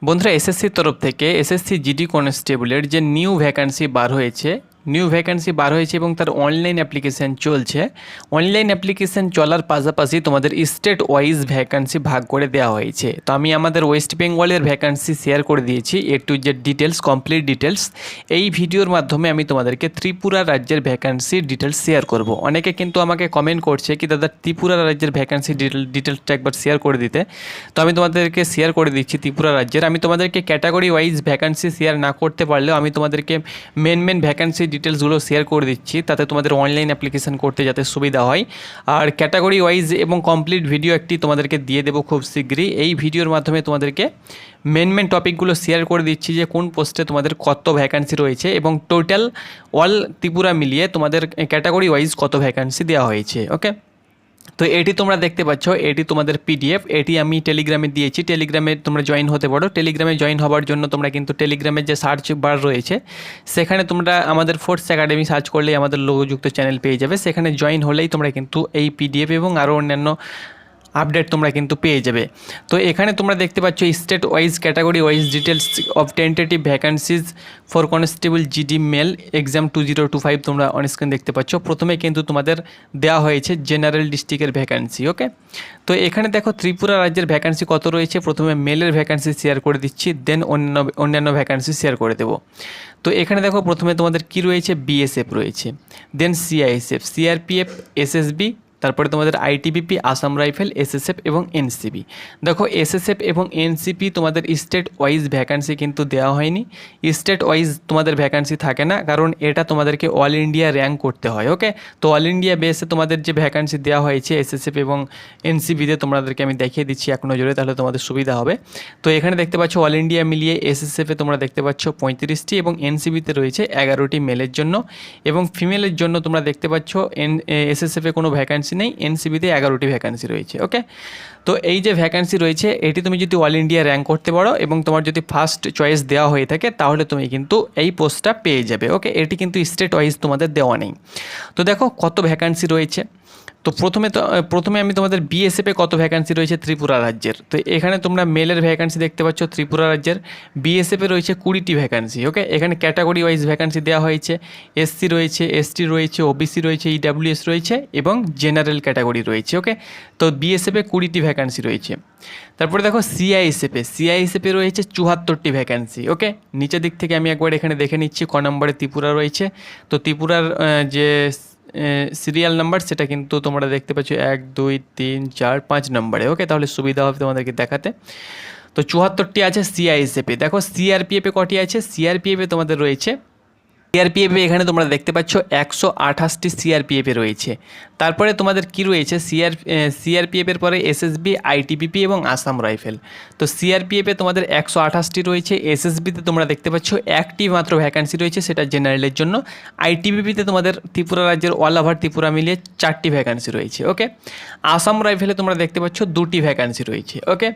বন্ধুরা এসএসসির তরফ থেকে এসএসসি জিডি কনস্টেবলের যে নিউ ভ্যাকান্সি বার হয়েছে এবং তার অনলাইন অ্যাপ্লিকেশান চলছে। অনলাইন অ্যাপ্লিকেশান চলার পাশাপাশি তোমাদের স্টেট ওয়াইজ ভ্যাকান্সি ভাগ করে দেওয়া হয়েছে। তো আমি আমাদের ওয়েস্ট বেঙ্গলের ভ্যাকান্সি শেয়ার করে দিয়েছি, A to Z details, complete details. এই ভিডিওর মাধ্যমে আমি তোমাদেরকে ত্রিপুরা রাজ্যের ভ্যাকান্সির ডিটেলস শেয়ার করব। অনেকে কিন্তু আমাকে কমেন্ট করছে কি দাদা ত্রিপুরা রাজ্যের ভ্যাকান্সি ডিটেলসটা একবার শেয়ার করে দিতে। তো আমি তোমাদেরকে শেয়ার করে দিচ্ছি ত্রিপুরা রাজ্যের। আমি তোমাদেরকে ক্যাটাগরি ওয়াইজ ভ্যাকান্সি শেয়ার না করতে পারলেও আমি তোমাদেরকে মেন ভ্যাকান্সি ডিটেলসগুলো শেয়ার করে দিচ্ছি, তাতে তোমাদের অনলাইন অ্যাপ্লিকেশান করতে যাতে সুবিধা হয়। আর ক্যাটাগরি ওয়াইজ এবং কমপ্লিট ভিডিও একটি তোমাদেরকে দিয়ে দেবো খুব শীঘ্রই। এই ভিডিওর মাধ্যমে তোমাদেরকে মেন টপিকগুলো শেয়ার করে দিচ্ছি যে কোন পোস্টে তোমাদের কত ভ্যাকান্সি রয়েছে এবং টোটাল অল ত্রিপুরা মিলিয়ে তোমাদের ক্যাটাগরি ওয়াইজ কত ভ্যাকান্সি দেওয়া হয়েছে। ওকে, তো এটি তোমরা দেখতে পাচ্ছ, এটি তোমাদের পিডিএফ। এটি আমি টেলিগ্রামে দিয়েছি, টেলিগ্রামে তোমরা জয়েন হতে পারো। টেলিগ্রামে জয়েন হওয়ার জন্য তোমরা কিন্তু টেলিগ্রামের যে সার্চ বার রয়েছে সেখানে তোমরা আমাদের ফোর্স একাডেমি সার্চ করলেই আমাদের লোগোযুক্ত চ্যানেল পেয়ে যাবে। সেখানে জয়েন হলেই তোমরা কিন্তু এই পিডিএফ এবং আরও অন্যান্য আপডেট তোমরা কিন্তু পেয়ে যাবে। তো এখানে তোমরা দেখতে পাচ্ছ state wise category wise details of tentative vacancies for constable GD male exam 2025 তোমরা অনস্ক্রিন দেখতে পাচ্ছ। প্রথমে কিন্তু তোমাদের দেওয়া হয়েছে জেনারেল ডিস্ট্রিক্টের ভ্যাকান্সি। ওকে, তো এখানে দেখো ত্রিপুরা রাজ্যের ভ্যাকান্সি কত রয়েছে। প্রথমে মেলের ভ্যাকান্সি শেয়ার করে দিচ্ছি, দেন অন্যান্য ভ্যাকান্সি শেয়ার করে দেবো। তো এখানে দেখো প্রথমে তোমাদের কি রয়েছে, বিএসএফ রয়েছে, দেন সিআইএসএফ, সিআরপিএফ, এসএসবি, তারপরে তোমাদের আইটিবিপি, আসাম রাইফেল, এসএসএফ এবং এনসিবি। দেখো এসএসএফ এবং এনসিপি তোমাদের স্টেট ওয়াইজ ভ্যাকান্সি কিন্তু দেওয়া হয়নি। স্টেট ওয়াইজ তোমাদের ভ্যাকান্সি থাকে না, কারণ এটা তোমাদেরকে অল ইন্ডিয়া র্যাঙ্ক করতে হয়। ওকে, তো অল ইন্ডিয়া বেসে তোমাদের যে ভ্যাকান্সি দেওয়া হয়েছে এসএসএফ এবং এনসিবিতে তোমাদেরকে আমি দেখিয়ে দিচ্ছি এক নজরে, তাহলে তোমাদের সুবিধা হবে। তো এখানে দেখতে পাচ্ছ অল ইন্ডিয়া মিলিয়ে এসএসএফে তোমরা দেখতে পাচ্ছ 35টি এবং এনসিবিতে রয়েছে 11টি মেলের জন্য, এবং ফিমেলের জন্য তোমরা দেখতে পাচ্ছ এসএসএফে কোনো ভ্যাকান্সি নেই, এনসিবিতে 11টি ভ্যাকান্সি রয়েছে। ওকে, তো এই যে ভ্যাকান্সি রয়েছে এটি তুমি যদি অল ইন্ডিয়া র্যাঙ্ক করতে পারো এবং তোমার যদি ফার্স্ট চয়েস দেওয়া হয়ে থাকে তাহলে তুমি কিন্তু এই পোস্টটা পেয়ে যাবে। ওকে, এটি কিন্তু স্টেট ওয়াইজ তোমাদের দেওয়া নেই। তো দেখো কত ভ্যাকান্সি রয়েছে। তো প্রথমে আমি তোমাদের বিএসএফে কত ভ্যাকান্সি রয়েছে ত্রিপুরা রাজ্যের। তো এখানে তোমরা মেলের ভ্যাকান্সি দেখতে পাচ্ছ ত্রিপুরা রাজ্যের বিএসএফে রয়েছে 20টি ভ্যাকান্সি। ওকে, এখানে ক্যাটাগরি ওয়াইজ ভ্যাকান্সি দেওয়া হয়েছে, এসসি রয়েছে, এসটি রয়েছে, ওবিসি রয়েছে, ইডাব্লিউএস রয়েছে এবং জেনারেল ক্যাটাগরি রয়েছে। ওকে, তো বিএসএফে 20টি ভ্যাকান্সি রয়েছে। তারপরে দেখো সিআইএসএফে রয়েছে 74টি ভ্যাকান্সি। ওকে, নিচের দিক থেকে আমি একবার এখানে দেখে নিচ্ছি ক নম্বরে ত্রিপুরা রয়েছে। তো ত্রিপুরার যে সিরিয়াল নাম্বার সেটা কিন্তু তোমরা দেখতে পাচ্ছ 1 2 3 4 5 নম্বরে। ওকে, তাহলে সুবিধা হবে তোমাদেরকে দেখাতে। তো 74টি আছে সিআইএসএফে। দেখো সিআরপিএফে কটি আছে, সিআরপিএফে তোমাদের রয়েছে, সিআরপিএফে এখানে তোমরা দেখতে পাচ্ছ 128টি সিআরপিএফে রয়েছে। তারপরে তোমাদের কি রয়েছে, সিআরপিএফের পরে এসএসবি, আইটিবিপি এবং আসাম রাইফেল। তো সিআরপিএফে তোমাদের 128টি রয়েছে, এসএসবিতে তোমরা দেখতে পাচ্ছ একটি মাত্র ভ্যাকান্সি রয়েছে, সেটা জেনারেলের জন্য। আইটিবিপিতে তোমাদের ত্রিপুরা রাজ্যের অল ওভার ত্রিপুরা মিলিয়ে 4টি ভ্যাকান্সি রয়েছে। ওকে, আসাম রাইফেলে তোমরা দেখতে পাচ্ছ 2টি ভ্যাকান্সি রয়েছে। ওকে,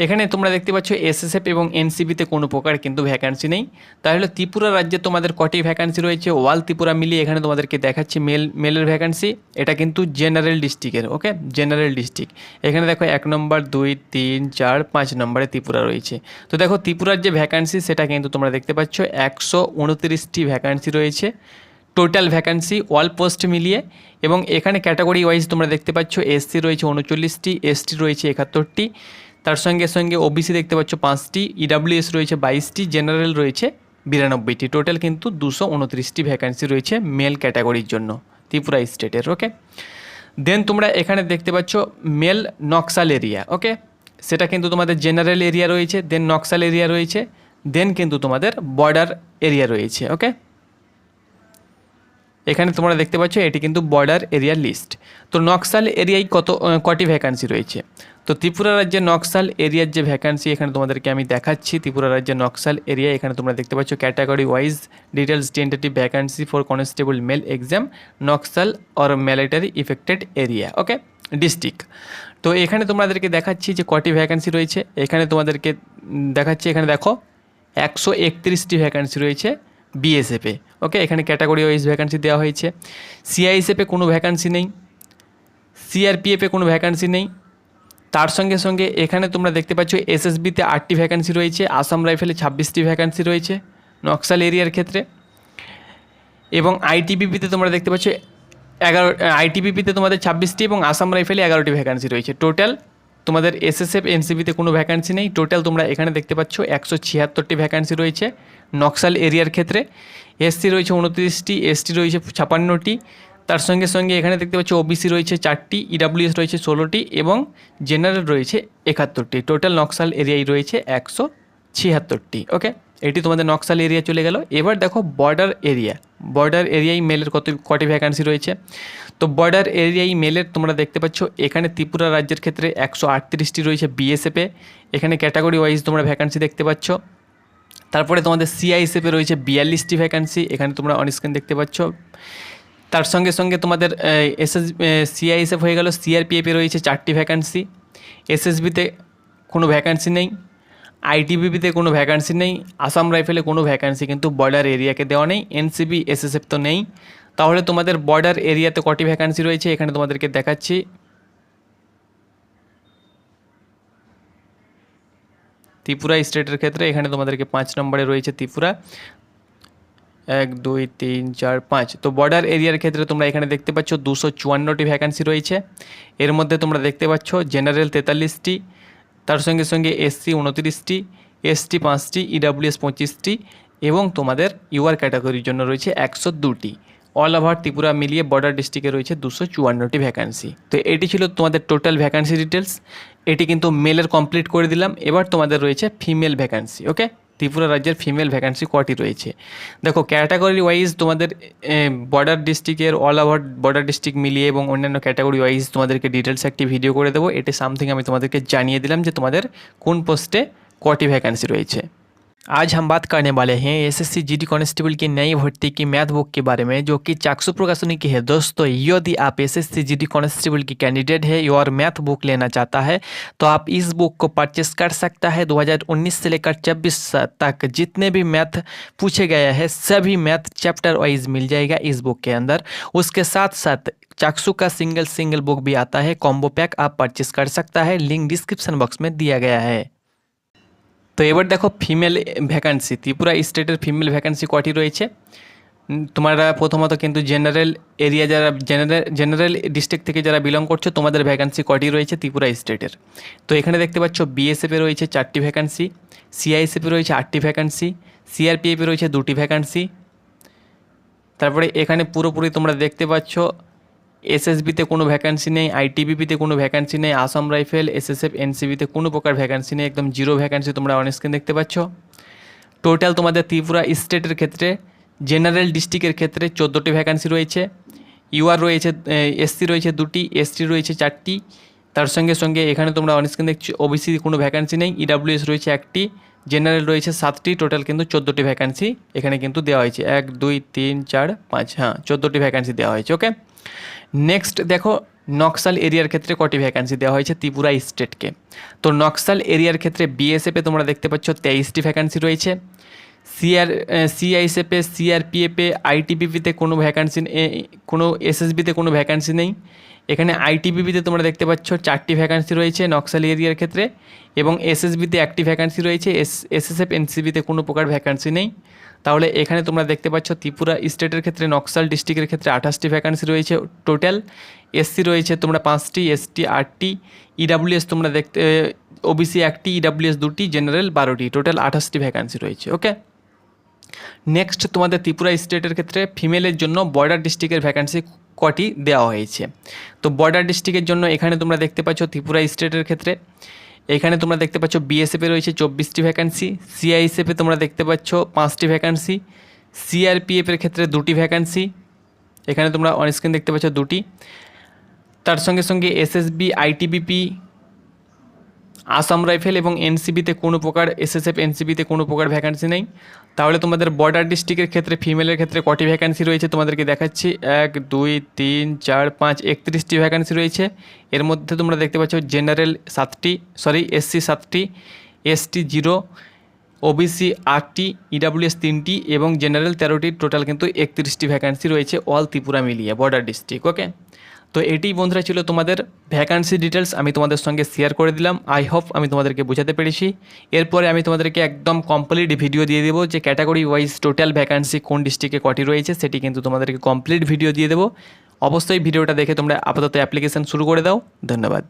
এখানে তোমরা দেখতে পাচ্ছ এসএসএফ এবং এনসিবিতে কোনো প্রকার কিন্তু ভ্যাকান্সি নেই। তাহলে ত্রিপুরা রাজ্যে তোমাদের কটি ভ্যাকান্সি রয়েছে অল ত্রিপুরা মিলিয়ে এখানে তোমাদেরকে দেখাচ্ছি মেলের ভ্যাকান্সি। এটা কিন্তু জেনারেল ডিস্ট্রিক্টের। ওকে, জেনারেল ডিস্ট্রিক্ট। এখানে দেখো 1 নম্বর 2 3 4 5 নম্বরে ত্রিপুরা রয়েছে। তো দেখো ত্রিপুরার যে ভ্যাকান্সি সেটা কিন্তু তোমরা দেখতে পাচ্ছ 129টি ভ্যাকান্সি রয়েছে টোটাল ভ্যাকান্সি অল পোস্ট মিলিয়ে। এবং এখানে ক্যাটাগরি ওয়াইজ তোমরা দেখতে পাচ্ছ এসসি রয়েছে 39টি, এসটি রয়েছে 71টি, তার সঙ্গে সঙ্গে ওবিসি দেখতে পাচ্ছ 5টি, ইডাব্লিউএস রয়েছে 22টি, জেনারেল রয়েছে 92টি। টোটাল কিন্তু 229টি ভ্যাকান্সি রয়েছে মেল ক্যাটাগরির জন্য ত্রিপুরা স্টেটের। ওকে, দেন তোমরা এখানে দেখতে পাচ্ছ মেল নকশাল এরিয়া। ওকে, সেটা কিন্তু তোমাদের জেনারেল এরিয়া রয়েছে, দেন নকশাল এরিয়া রয়েছে, দেন কিন্তু তোমাদের বর্ডার এরিয়া রয়েছে। ওকে, এখানে তোমরা দেখতে পাচ্ছ এটি কিন্তু বর্ডার এরিয়ার লিস্ট। তো নকশাল এরিয়ায় কটি ভ্যাকান্সি রয়েছে। তো ত্রিপুরা রাজ্যের নকশাল এরিয়ার যে ভ্যাকান্সি এখানে তোমাদেরকে আমি দেখাচ্ছি। ত্রিপুরা রাজ্যের নকশাল এরিয়া এখানে তোমরা দেখতে পাচ্ছ category wise details tentative vacancy for constable male exam Naxal or military affected area. Okay, district. তো এখানে তোমাদেরকে দেখাচ্ছি যে কটি ভ্যাকান্সি রয়েছে। এখানে তোমাদেরকে দেখাচ্ছি, এখানে দেখো 131টি ভ্যাকান্সি রয়েছে বিএসএফে। ওকে, এখানে ক্যাটাগরি ওয়াইজ ভ্যাকান্সি দেওয়া হয়েছে। সিআইএসএফে কোনো ভ্যাকান্সি নেই, সিআরপিএফে কোনো ভ্যাকান্সি নেই, তার সঙ্গে সঙ্গে এখানে তোমরা দেখতে পাচ্ছ এসএসবিতে 8টি ভ্যাকান্সি রয়েছে, আসাম রাইফেলে 26টি ভ্যাকান্সি রয়েছে নকশাল এরিয়ার ক্ষেত্রে, এবং আইটিবিপিতে তোমরা দেখতে পাচ্ছ আইটিবিপিতে তোমাদের 26টি এবং আসাম রাইফেলে 11টি ভ্যাকান্সি রয়েছে। টোটাল তোমাদের এসএসএফ এনসিবিতে কোনো ভ্যাকান্সি নেই। টোটাল তোমরা এখানে দেখতে পাচ্ছ 176টি ভ্যাকান্সি রয়েছে নকশাল এরিয়ার ক্ষেত্রে। এসসি রয়েছে 29টি, এসটি রয়েছে 56টি, তার সঙ্গে সঙ্গে এখানে দেখতে পাচ্ছ ওবিসি রয়েছে 4টি, ইডাব্লিউএস রয়েছে 16টি এবং জেনারেল রয়েছে 71টি। টোটাল নকশাল এরিয়ায় রয়েছে 176টি। ওকে, এটি তোমাদের নকশাল এরিয়া চলে গেল। এবার দেখো বর্ডার এরিয়া। বর্ডার এরিয়ায় মেলের কটি ভ্যাকান্সি রয়েছে। তো বর্ডার এরিয়ায় মেলের তোমরা দেখতে পাচ্ছ এখানে ত্রিপুরা রাজ্যের ক্ষেত্রে 138টি রয়েছে বিএসএফে। এখানে ক্যাটাগরি ওয়াইজ তোমরা ভ্যাকান্সি দেখতে পাচ্ছ। তারপরে তোমাদের সিআইএসএফে রয়েছে 42টি ভ্যাকান্সি, এখানে তোমরা অনস্ক্রিন দেখতে পাচ্ছ। তার সঙ্গে সঙ্গে তোমাদের সিআইএসএফ হয়ে গেল। সিআরপিএফে রয়েছে 4টি ভ্যাকান্সি, এসএসবিতে কোনো ভ্যাকান্সি নেই, আইটিবিপিতে কোনো ভ্যাকান্সি নেই, আসাম রাইফেলে কোনো ভ্যাকান্সি কিন্তু বর্ডার এরিয়াকে দেওয়া নেই, এনসিবি এসএসএফ তো নেই। তাহলে তোমাদের বর্ডার এরিয়াতে কটি ভ্যাকান্সি রয়েছে এখানে তোমাদেরকে দেখাচ্ছি। ত্রিপুরা স্টেটের ক্ষেত্রে এখানে তোমাদেরকে 5 নম্বরে রয়েছে ত্রিপুরা, 1 2 3 4 5। তো বর্ডার এরিয়ার ক্ষেত্রে তোমরা এখানে দেখতে পাচ্ছ 254টি ভ্যাকান্সি রয়েছে। এর মধ্যে তোমরা দেখতে পাচ্ছ জেনারেল 43টি, তার সঙ্গে সঙ্গে এসসি 29টি, এসটি 5টি, ইডাব্লিউএস 25টি এবং তোমাদের ইউআর ক্যাটাগরির জন্য রয়েছে 102টি। অল ওভার ত্রিপুরা মিলিয়ে বর্ডার ডিস্ট্রিক্টে রয়েছে 254টি ভ্যাকান্সি। তো এটি ছিল তোমাদের টোটাল ভ্যাকান্সি ডিটেলস। এটি কিন্তু মেলের কমপ্লিট করে দিলাম। এবার তোমাদের রয়েছে ফিমেল ভ্যাকান্সি। ওকে, ত্রিপুরা রাজ্যের ফিমেল ভ্যাকান্সি কটি রয়েছে দেখো। ক্যাটাগরি ওয়াইজ তোমাদের বর্ডার ডিস্ট্রিক্টের অল ওভার বর্ডার ডিস্ট্রিক্ট মিলিয়ে এবং অন্যান্য ক্যাটাগরি ওয়াইজ তোমাদেরকে ডিটেলস একটি ভিডিও করে দেবো। এটি সামথিং আমি তোমাদেরকে জানিয়ে দিলাম যে তোমাদের কোন পোস্টে কটি वैकेंसी রয়েছে। आज हम बात करने वाले हैं एसएससी जीडी कांस्टेबल की नई भर्ती की मैथ बुक के बारे में, जो कि चाक्षु प्रकाशनी की है। दोस्तों, यदि आप एसएससी जीडी कांस्टेबल की कैंडिडेट है और मैथ बुक लेना चाहता है तो आप इस बुक को परचेस कर सकता है। 2019 से लेकर 24 तक जितने भी मैथ पूछे गए हैं सभी मैथ चैप्टर वाइज मिल जाएगा इस बुक के अंदर। उसके साथ साथ चाक्षु का सिंगल बुक भी आता है, कॉम्बो पैक आप परचेस कर सकता है। लिंक डिस्क्रिप्शन बॉक्स में दिया गया है। तो এবার দেখো ফিমেল ভ্যাকান্সি, ত্রিপুরা স্টেটের ফিমেল ভ্যাকান্সি কটি রয়েছে। তোমরা প্রথমত কিন্তু জেনারেল এরিয়া যারা জেনারেল ডিস্ট্রিক্ট থেকে যারা বিলং করছো তোমাদের ভ্যাকান্সি কটি রয়েছে ত্রিপুরা স্টেটের। তো এখানে দেখতে পাচ্ছ বিএসএফে রয়েছে 4টি ভ্যাকান্সি, সিআইএসএফে রয়েছে 8টি ভ্যাকান্সি, সিআরপিএফে রয়েছে 2টি ভ্যাকান্সি। তারপরে এখানে পুরোপুরি তোমরা দেখতে পাচ্ছ এসএসবিতে কোনো ভ্যাকান্সি নেই, আইটিবিপিতে কোনো ভ্যাকান্সি নেই, আসাম রাইফেল এসএসএফ এনসিবিতে কোনো প্রকার ভ্যাকান্সি নেই, একদম জিরো ভ্যাকান্সি তোমরা অন স্ক্রিন দেখতে পাচ্ছ। টোটাল তোমাদের ত্রিপুরা স্টেটের ক্ষেত্রে জেনারেল ডিস্ট্রিক্টের ক্ষেত্রে 14টি ভ্যাকান্সি রয়েছে। ইউআর রয়েছে, এসসি রয়েছে 2টি, এসটি রয়েছে 4টি, তার সঙ্গে সঙ্গে এখানে তোমরা অন স্ক্রিন দেখছো ওবিসি কোনো ভ্যাকান্সি নেই, ইডাব্লিউএস রয়েছে 1টি, জেনারেল রয়েছে 7টি। টোটাল কিন্তু 14টি ভ্যাকান্সি এখানে কিন্তু দেওয়া হয়েছে, 1 2 3 4 5, হ্যাঁ 14টি ভ্যাকান্সি দেওয়া হয়েছে। ওকে, নেক্সট দেখো নকশাল এরিয়ার ক্ষেত্রে কটি ভ্যাকান্সি দেওয়া হয়েছে ত্রিপুরা স্টেটকে। তো নকশাল এরিয়ার ক্ষেত্রে বিএসএফে তোমরা দেখতে পাচ্ছ 23টি ভ্যাকান্সি রয়েছে, সিআইএসএফে, সিআরপিএফে, আইটিবিপিতে কোনো ভ্যাকান্সি, কোনো এসএসবিতে কোনো ভ্যাকান্সি নেই। এখানে আইটিবিপিতে তোমরা দেখতে পাচ্ছ 4টি ভ্যাকান্সি রয়েছে নকশাল এরিয়ার ক্ষেত্রে এবং এসএসবিতে 1টি ভ্যাকান্সি রয়েছে, এসএসএফ এনসিবিতে কোনো প্রকার ভ্যাকান্সি নেই। তাহলে এখানে তোমরা দেখতে পাচ্ছ ত্রিপুরা স্টেটের ক্ষেত্রে নকশাল ডিস্ট্রিক্টের ক্ষেত্রে 28টি ভ্যাকান্সি রয়েছে টোটাল। এসসি রয়েছে তোমরা 5টি, এসটি 8টি, ইডাব্লিউএস তোমরা দেখতে ওবিসি 1টি, ইডাব্লিউএস 2টি, জেনারেল 12টি, টোটাল 28টি ভ্যাকান্সি রয়েছে। ওকে, নেক্সট তোমাদের ত্রিপুরা স্টেটের ক্ষেত্রে ফিমেলের জন্য বর্ডার ডিস্ট্রিক্টের ভ্যাকান্সি কটি দেওয়া হয়েছে। তো বর্ডার ডিস্ট্রিক্টের জন্য এখানে তোমরা দেখতে পাচ্ছ ত্রিপুরা স্টেটের ক্ষেত্রে এখানে তোমরা দেখতে পাচ্ছ বিএসএফে রয়েছে 24টি ভ্যাকান্সি, সিআইএসএফে তোমরা দেখতে পাচ্ছ 5টি ভ্যাকান্সি, সিআরপিএফের ক্ষেত্রে 2টি ভ্যাকান্সি, এখানে তোমরা অন স্ক্রিন দেখতে পাচ্ছ 2টি। তার সঙ্গে সঙ্গে এসএসবি, আইটিবিপি, আসাম রাইফেল এবং এনসিবিতে কোনো প্রকার এসএসএফ এনসিবিতে কোনো প্রকার ভ্যাকান্সি নেই। তাহলে তোমাদের বর্ডার ডিস্ট্রিক্টের ক্ষেত্রে ফিমেলের ক্ষেত্রে কটি ভ্যাকান্সি রয়েছে তোমাদেরকে দেখাচ্ছি, 1 2 3 4 5, 31টি ভ্যাকান্সি রয়েছে। এর মধ্যে তোমরা দেখতে পাচ্ছ জেনারেল 7টি, এসসি 7টি, এসটি 0, ওবিসি 8টি, ইডাব্লিউএস 3টি এবং জেনারেল 13টি। টোটাল কিন্তু 31টি ভ্যাকান্সি রয়েছে অল ত্রিপুরা মিলিয়ে বর্ডার ডিস্ট্রিক্ট। ওকে, তো এটি বন্ধুরা ছিল তোমাদের ভ্যাকান্সি ডিটেলস, আমি তোমাদের সঙ্গে শেয়ার করে দিলাম। আই হোপ আমি তোমাদেরকে বোঝাতে পেরেছি। এরপরে আমি তোমাদেরকে একদম কমপ্লিট ভিডিও দিয়ে দেবো যে ক্যাটাগরি ওয়াইজ টোটাল ভ্যাকান্সি কোন ডিস্ট্রিক্টে কটি রয়েছে, সেটি কিন্তু তোমাদেরকে কমপ্লিট ভিডিও দিয়ে দেবো। অবশ্যই ভিডিওটা দেখে তোমরা আপাতত অ্যাপ্লিকেশান শুরু করে দাও। ধন্যবাদ।